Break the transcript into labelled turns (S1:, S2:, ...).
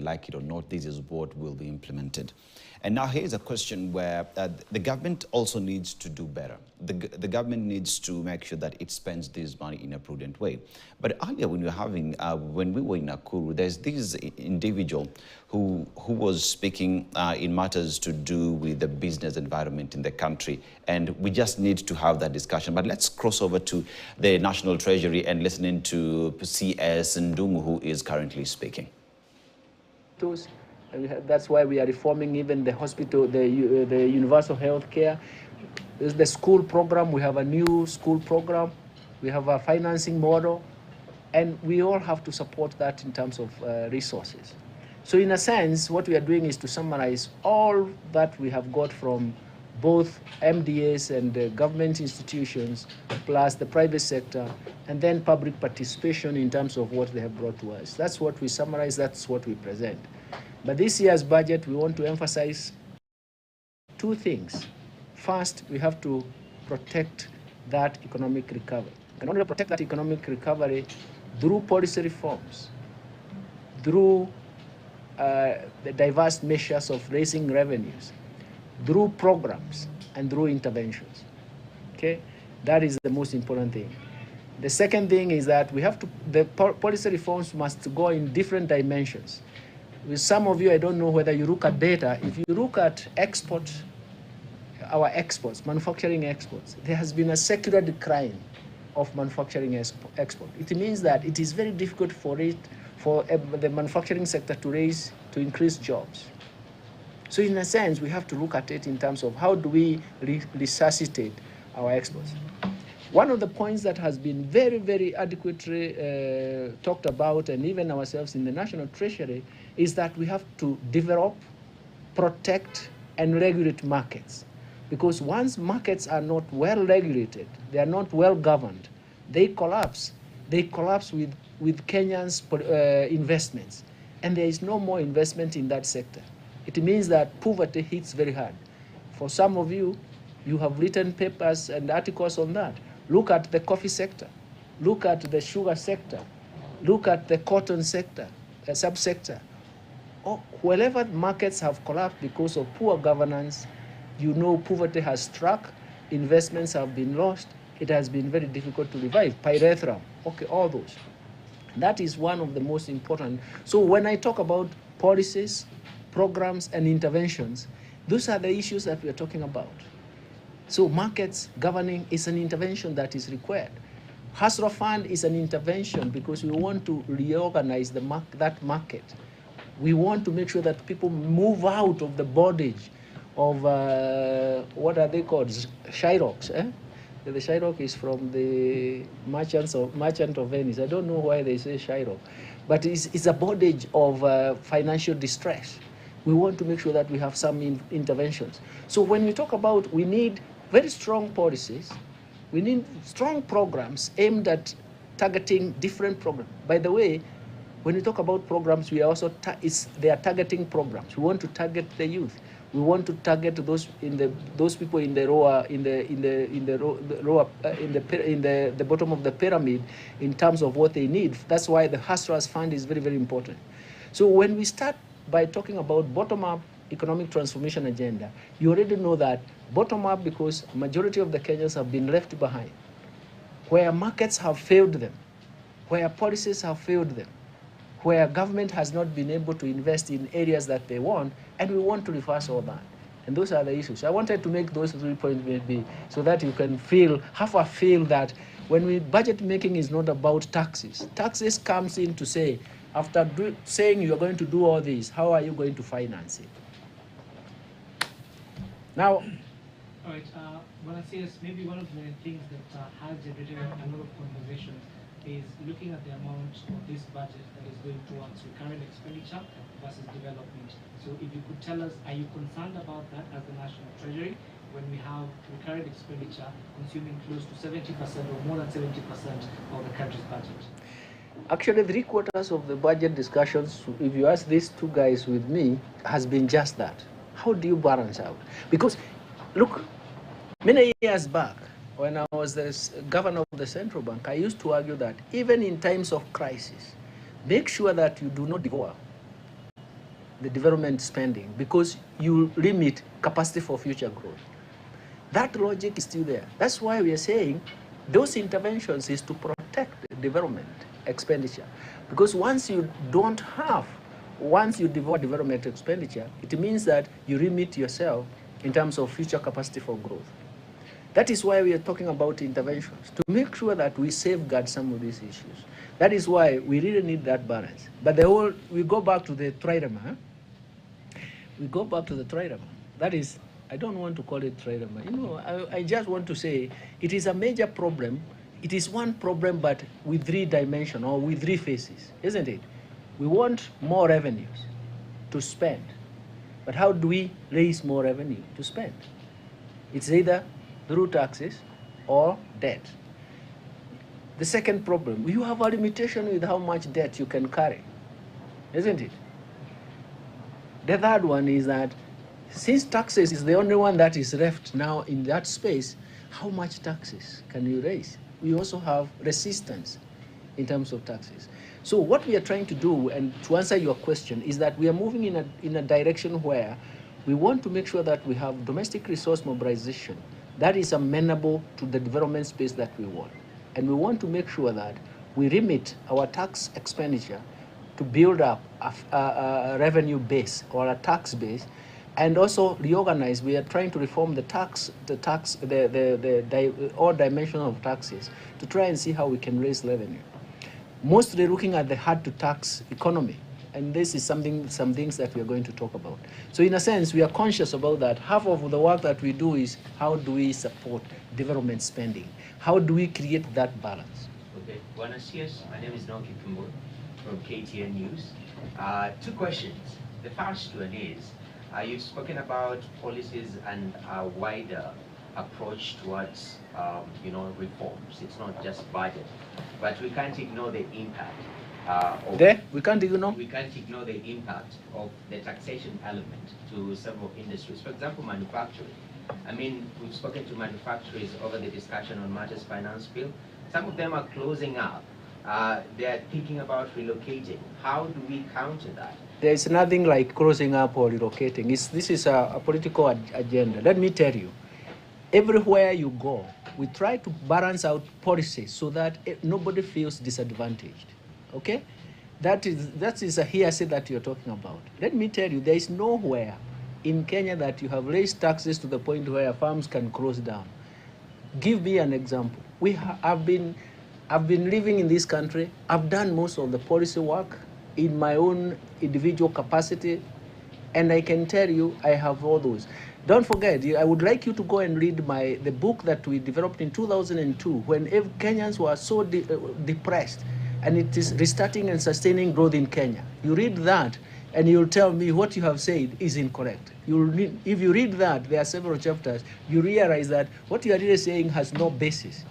S1: like it or not, this is what will be implemented. And now here's a question where the government also needs to do better. The government needs to make sure that it spends this money in a prudent way. But earlier when we were in Nakuru, there's this individual who was speaking in matters to do with the business environment in the country. And we just need to have that discussion. But let's cross over to the National Treasury and listen to CS Ndungu, who is currently speaking.
S2: That's why we are reforming even the hospital, the universal health care. There's the school program. We have a new school program. We have a financing model. And we all have to support that in terms of resources. So in a sense, what we are doing is to summarize all that we have got from both MDAs and government institutions, plus the private sector, and then public participation in terms of what they have brought to us. That's what we summarize, that's what we present. But this year's budget, we want to emphasize two things. First, we have to protect that economic recovery. We can only protect that economic recovery through policy reforms, through the diverse measures of raising revenues, through programs, and through interventions. Okay, that is the most important thing. The second thing is that we have to, the policy reforms must go in different dimensions. With some of you, I don't know whether you look at data. If you look at our exports, manufacturing exports, there has been a secular decline of manufacturing export. It means that it is very difficult for the manufacturing sector to increase jobs. So in a sense, we have to look at it in terms of how do we resuscitate our exports. One of the points that has been very, very adequately talked about, and even ourselves in the National Treasury, is that we have to develop, protect, and regulate markets. Because once markets are not well regulated, they are not well governed, they collapse. They collapse with Kenyans' investments. And there is no more investment in that sector. It means that poverty hits very hard. For some of you, you have written papers and articles on that. Look at the coffee sector. Look at the sugar sector. Look at the cotton sector, the subsector. Wherever markets have collapsed because of poor governance, you know poverty has struck, investments have been lost, it has been very difficult to revive. Pyrethrum, okay, all those. That is one of the most important. So when I talk about policies, programs, and interventions, those are the issues that we are talking about. So markets governing is an intervention that is required. Hustler Fund is an intervention because we want to reorganize that market. We want to make sure that people move out of the bondage of, what are they called, Shyrocks. The Shyrock is from the Merchant of Venice. I don't know why they say Shyrock. But it's a bondage of financial distress. We want to make sure that we have some interventions. So when we talk about, we need very strong policies, we need strong programs aimed at targeting different programs. By the way, when we talk about programs, we are also they are targeting programs. We want to target the youth. We want to target those people in the bottom of the pyramid in terms of what they need. That's why the Hustlers Fund is very, very important. So when we start by talking about bottom-up economic transformation agenda, you already know that bottom-up because majority of the Kenyans have been left behind, where markets have failed them, where policies have failed them, where government has not been able to invest in areas that they want, and we want to reverse all that. And those are the issues. I wanted to make those 3 points maybe so that you can have a feel that when budget making is not about taxes. Taxes comes in to say, after saying you are going to do all this, how are you going to finance it? Now,
S3: all right, what I say is maybe one of the things that has generated a lot of conversations is looking at the amount of this budget that is going towards recurrent expenditure versus development. So if you could tell us, are you concerned about that as the National Treasury when we have recurrent expenditure consuming close to 70% or more than 70% of the country's budget?
S2: Actually, 3/4 of the budget discussions, if you ask these two guys with me, has been just that. How do you balance out? Because, look, many years back, when I was the governor of the central bank, I used to argue that even in times of crisis, make sure that you do not devour the development spending because you limit capacity for future growth. That logic is still there. That's why we are saying those interventions is to protect the development expenditure. Because once you devote development expenditure, it means that you limit yourself in terms of future capacity for growth. That is why we are talking about interventions, to make sure that we safeguard some of these issues. That is why we really need that balance. But we go back to the trilemma. We go back to the trilemma. That is, I don't want to call it trilemma. You know, I just want to say it is a major problem. It is one problem, but with 3 dimensions or with 3 faces, isn't it? We want more revenues to spend. But how do we raise more revenue to spend? It's either through taxes or debt. The second problem, you have a limitation with how much debt you can carry, isn't it? The third one is that since taxes is the only one that is left now in that space, how much taxes can you raise? We also have resistance in terms of taxes. So what we are trying to do, and to answer your question, is that we are moving in a direction where we want to make sure that we have domestic resource mobilization that is amenable to the development space that we want. And we want to make sure that we limit our tax expenditure to build up a revenue base or a tax base, and also reorganize. We are trying to reform all dimensions of taxes to try and see how we can raise revenue. Mostly looking at the hard-to-tax economy, and this is some things that we are going to talk about. So in a sense, we are conscious about that. Half of the work that we do is how do we support development spending? How do we create that balance?
S4: Okay, buenos CS, my name is Noki Kumbo from KTN News. 2 questions. The first one is, you've spoken about policies and a wider approach towards reforms. It's not just budget, but we can't ignore the impact.
S2: We can't ignore
S4: the impact of the taxation element to several industries. For example, manufacturing. I mean, we've spoken to manufacturers over the discussion on matters finance bill. Some of them are closing up. They are thinking about relocating. How do we counter that?
S2: There is nothing like closing up or relocating. This is a political agenda. Let me tell you, everywhere you go, we try to balance out policies so that nobody feels disadvantaged. Okay? That is a hearsay that you're talking about. Let me tell you, there is nowhere in Kenya that you have raised taxes to the point where farms can close down. Give me an example. I've been living in this country. I've done most of the policy work in my own individual capacity, and I can tell you I have all those. Don't forget, I would like you to go and read the book that we developed in 2002 when Kenyans were so depressed, and it is restarting and sustaining growth in Kenya. You read that, and you'll tell me what you have said is incorrect. If you read that, there are several chapters, you realize that what you are really saying has no basis.